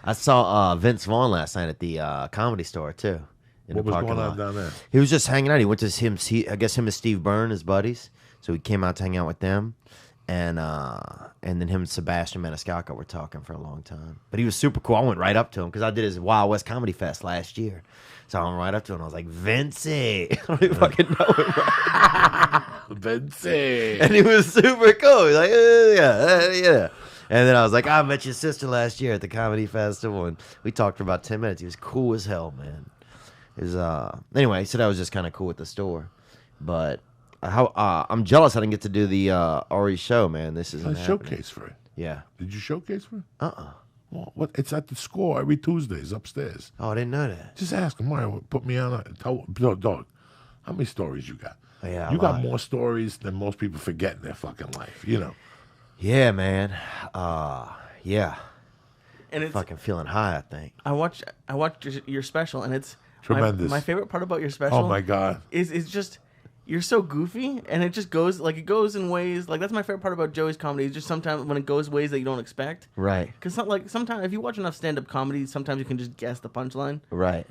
I saw Vince Vaughn last night at the Comedy Store too. In What the was parking going on lot. down there? He was just hanging out. He went to I guess him and Steve Byrne, his buddies. So he came out to hang out with them, and then him and Sebastian Maniscalco were talking for a long time. But he was super cool. I went right up to him because I did his Wild West Comedy Fest last year. So I went right up to him. I was like, Vincey. I don't even fucking know him. Right? Vincey. And he was super cool. He's like, yeah. And then I was like, I met your sister last year at the comedy festival, and we talked for about 10 minutes. He was cool as hell, man. Anyway, so that was just kind of cool at the store. But I'm jealous I didn't get to do the Ari show, man. This is a showcase for it. Yeah. Did you showcase for it? Uh-uh. Well, what? It's at the Score every Tuesdays upstairs. Oh, I didn't know that. Just ask him, Mario, put me on. Dog, how many stories you got? Oh, yeah, you got more stories than most people forget in their fucking life, you know. Yeah, man. Yeah. And it's Fucking feeling high, I think. I watched your special, and it's tremendous. My favorite part about your special. Oh my god. Is just you're so goofy, and it just goes in ways like that's my favorite part about Joey's comedy. Is just sometimes when it goes ways that you don't expect. Right. Because sometimes if you watch enough stand up comedy, sometimes you can just guess the punchline. Right.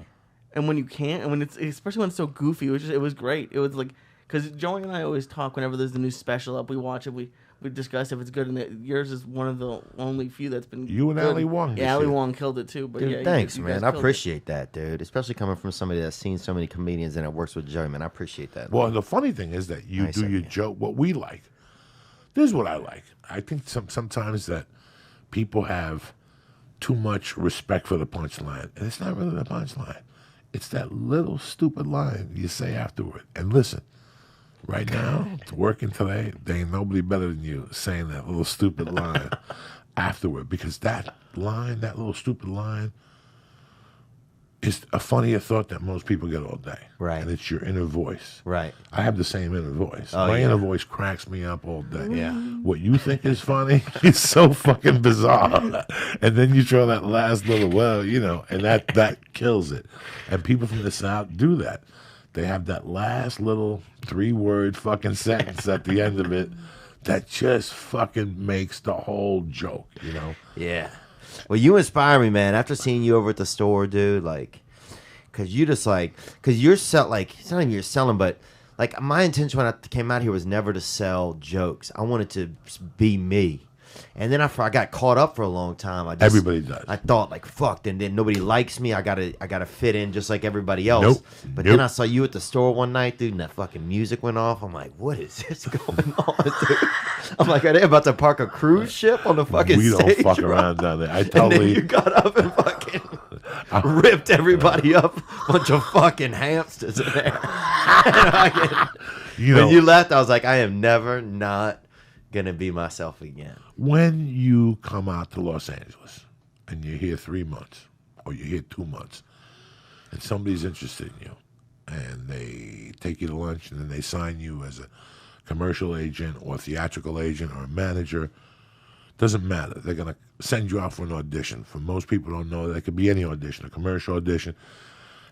And when you can't, and when it's especially when it's so goofy, it was great. It was like because Joey and I always talk whenever there's a new special up. We watch it. We discuss if it's good, and yours is one of the only few that's been. You and good. Ali Wong. Yeah, Ali Wong killed it too. But Dude, yeah, thanks, you man. guys I killed it. appreciate that, dude. Especially coming from somebody that's seen so many comedians and it works with Joey, man. I appreciate that. Well, the funny thing is that you Nice do of your you. joke. What we like. This is what I like. I think sometimes that people have too much respect for the punchline, and it's not really the punchline. It's that little stupid line you say afterward. And listen, right now, it's working today, there ain't nobody better than you saying that little stupid line afterward, because that line, that little stupid line, is a funnier thought that most people get all day. Right. And it's your inner voice. Right. I have the same inner voice. Oh, My yeah. inner voice cracks me up all day. Yeah. What you think is funny is so fucking bizarre. And then you throw that last little, well, you know, and that kills it. And people from the South do that. They have that last little 3-word fucking sentence at the end of it that just fucking makes the whole joke, you know? Yeah. Well, you inspire me, man. After seeing you over at the store, dude, like, cause you just like, cause you're it's not even you're selling, but like my intention when I came out here was never to sell jokes. I wanted to be me. And then I got caught up for a long time. Everybody does. I thought like, fuck, and then nobody likes me. I gotta fit in just like everybody else. Nope. But Nope. then I saw you at the store one night, dude, and that fucking music went off. I'm like, what is this going on, dude? I'm like, are they about to park a cruise ship on the fucking We don't stage? fuck bro? around down there. I And then totally. you got up and fucking ripped everybody up. Bunch of fucking hamsters in there. You know, When you left, I was like, I am never not gonna be myself again. when you come out to Los Angeles and you're here 3 months or you're here 2 months and somebody's interested in you and they take you to lunch and then they sign you as a commercial agent or a theatrical agent or a manager, doesn't matter. They're going to send you out for an audition. For most people don't know, that could be any audition, a commercial audition.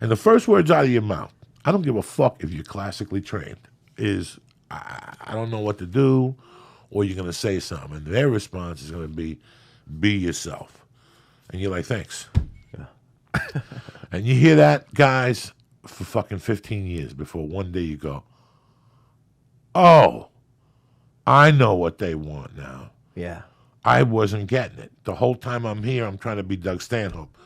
And the first words out of your mouth, I don't give a fuck if you're classically trained, is I don't know what to do, or you're going to say something. And their response is going to be yourself. And you're like, thanks. Yeah. And you hear that, guys, for fucking 15 years before one day you go, oh, I know what they want now. Yeah. I wasn't getting it. The whole time I'm here, I'm trying to be Doug Stanhope.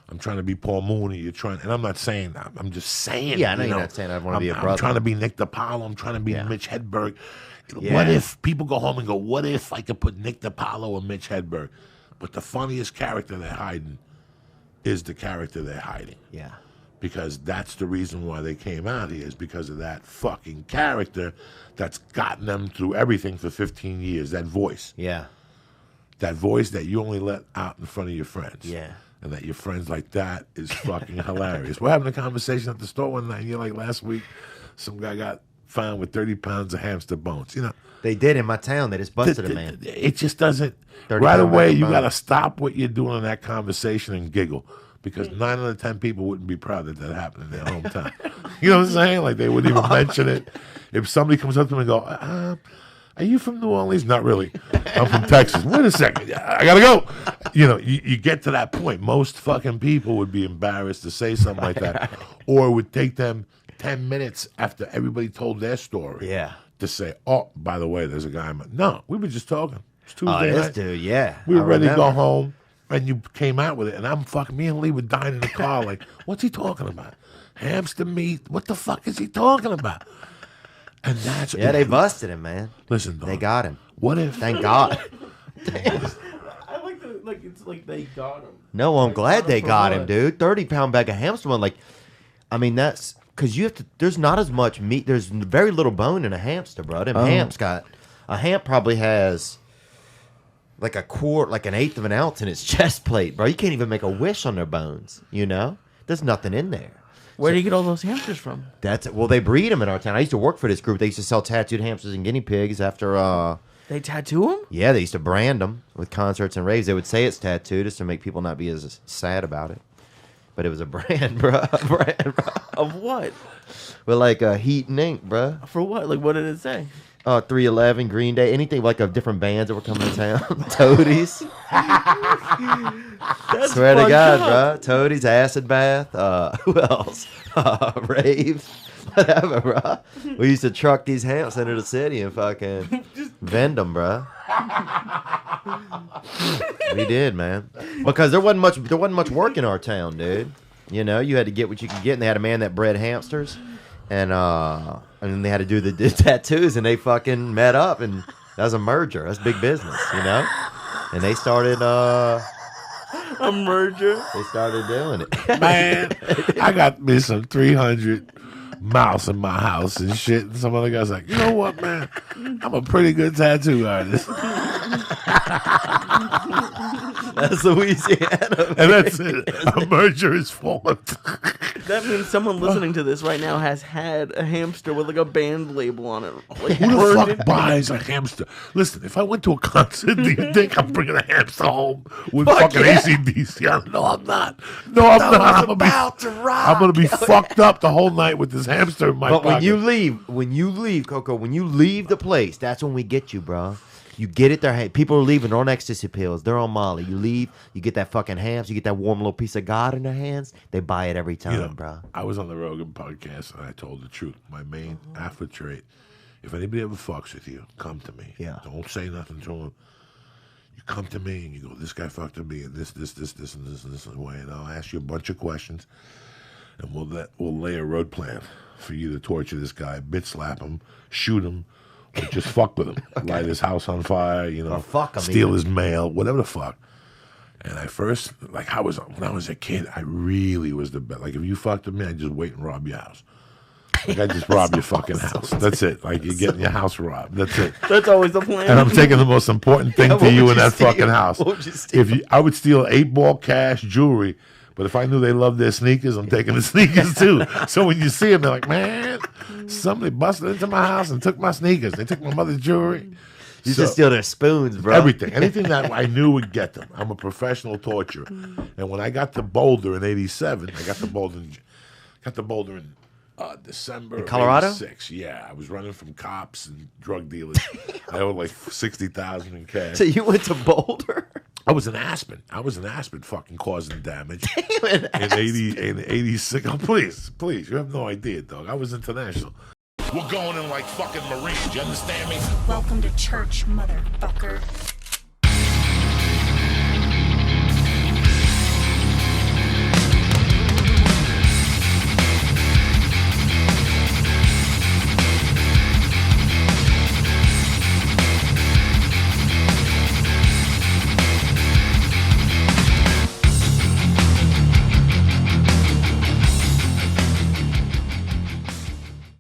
I'm trying to be Paul Mooney. And I'm not saying that. I'm just saying. Yeah, I know you're not saying I want to be a brother. I'm trying to be Nick DiPaolo. I'm trying to be Yeah. Mitch Hedberg. Yeah. What if people go home and go, what if I could put Nick DiPaolo and Mitch Hedberg? But the funniest character they're hiding is the character they're hiding. Yeah. Because that's the reason why they came out here, is because of that fucking character that's gotten them through everything for 15 years. That voice. Yeah. That voice that you only let out in front of your friends. Yeah. And that your friends like that is fucking hilarious. We're having a conversation at the store one night, and you're like, last week, some guy got found with 30 pounds of hamster bones. You know, They did in my town. They just busted a man. it just doesn't. 30 Right pound away, hamster you bone. got to stop what you're doing in that conversation and giggle. Because 9 out of 10 people wouldn't be proud that happened in their hometown. You know what I'm saying? Like, they wouldn't even mention it. If somebody comes up to them and go, Are you from New Orleans? Not really. I'm from Texas. Wait a second. I gotta go. You know, you get to that point. Most fucking people would be embarrassed to say something like that, or it would take them 10 minutes after everybody told their story. Yeah. To say, oh, by the way, there's a guy. No, we were just talking. It's Tuesday this night. dude, yeah. We were I ready to go remember. home, and you came out with it, and I'm fucking. Me and Lee were dying in the car. Like, what's he talking about? Hamster meat? What the fuck is he talking about? And that's Yeah, they busted him, man. Listen, dog, They got him. What if? Thank God. I like the it's like they got him. No, I'm glad they for got him, what? dude. 30-pound bag of hamster bone. Like, I mean, that's because you have to. There's not as much meat. There's very little bone in a hamster, bro. Them hamps got a hamp probably has like an eighth of an ounce in its chest plate, bro. You can't even make a wish on their bones. You know, there's nothing in there. Where do you get all those hamsters from? That's it. Well, they breed them in our town. I used to work for this group. They used to sell tattooed hamsters and guinea pigs after. They tattoo them? Yeah, they used to brand them with concerts and raves. They would say it's tattooed just to make people not be as sad about it. But it was a brand, bro. Of what? With like heat and ink, bro. For what? Like, what did it say? 311, Green Day, anything like of different bands that were coming to town. Toadies. That's Swear to fucked God, up. bro. Toadies, Acid Bath. Who else? Raves. Whatever, bro. We used to truck these hamps into the city and fucking vend them, bro. We did, man. Because there wasn't much work in our town, dude. You know, you had to get what you could get, and they had a man that bred hamsters, and then they had to do the tattoos, and they fucking met up, and that was a merger. That's big business, you know. And they started A merger. they started doing it. Man, I got me some 300 mouse in my house and shit. And some other guy's like, you know what, man? I'm a pretty good tattoo artist. That's Louisiana. And that's it. A merger is formed. That means someone listening to this right now has had a hamster with like a band label on it. Like, Who the burned fuck it. buys a hamster? Listen, if I went to a concert, do you think I'm bringing a hamster home with Fuck fucking yeah. AC/DC? No, I'm not. No, I'm not. I'm gonna be fucked up the whole night with this hamster in my But pocket. when you leave, Coco, when you leave the place, that's when we get you, bro. You get it there. People are leaving. They're on ecstasy pills. They're on Molly. You leave. You get that fucking hams. You get that warm little piece of God in their hands. They buy it every time, You know, bro. I was on the Rogan podcast and I told the truth. My main alpha trait: if anybody ever fucks with you, come to me. Yeah. Don't say nothing to him. You come to me and you go, "This guy fucked with me, and this, and this way," and I'll ask you a bunch of questions, and we'll lay a road plan for you to torture this guy, bitch slap him, shoot him, or just fuck with him, light his house on fire, you know, Or fuck him steal even. his mail, whatever the fuck. And I first, like, when I was a kid, I really was the best. Like, if you fucked with me, I'd just wait and rob your house. Like, I just rob your fucking house. That's it. Like, you're getting your house robbed. That's it. That's always the plan. And I'm taking the most important thing Yeah, to what you would in you that steal? fucking house. What would you steal? I would steal 8-ball cash, jewelry, but if I knew they loved their sneakers, I'm taking the sneakers too. So when you see them, they're like, man, somebody busted into my house and took my sneakers. They took my mother's jewelry. You So- just steal their spoons, bro. Everything. Anything that I knew would get them. I'm a professional torturer. And when I got to Boulder in '87, I got the Boulder in December of Colorado? '86. Yeah, I was running from cops and drug dealers. I owed like $60,000 in cash. So you went to Boulder? I was in Aspen, fucking causing damage. in In '86. Oh, please, you have no idea, dog. I was international. We're going in like fucking Marines. You understand me? Welcome to church, motherfucker.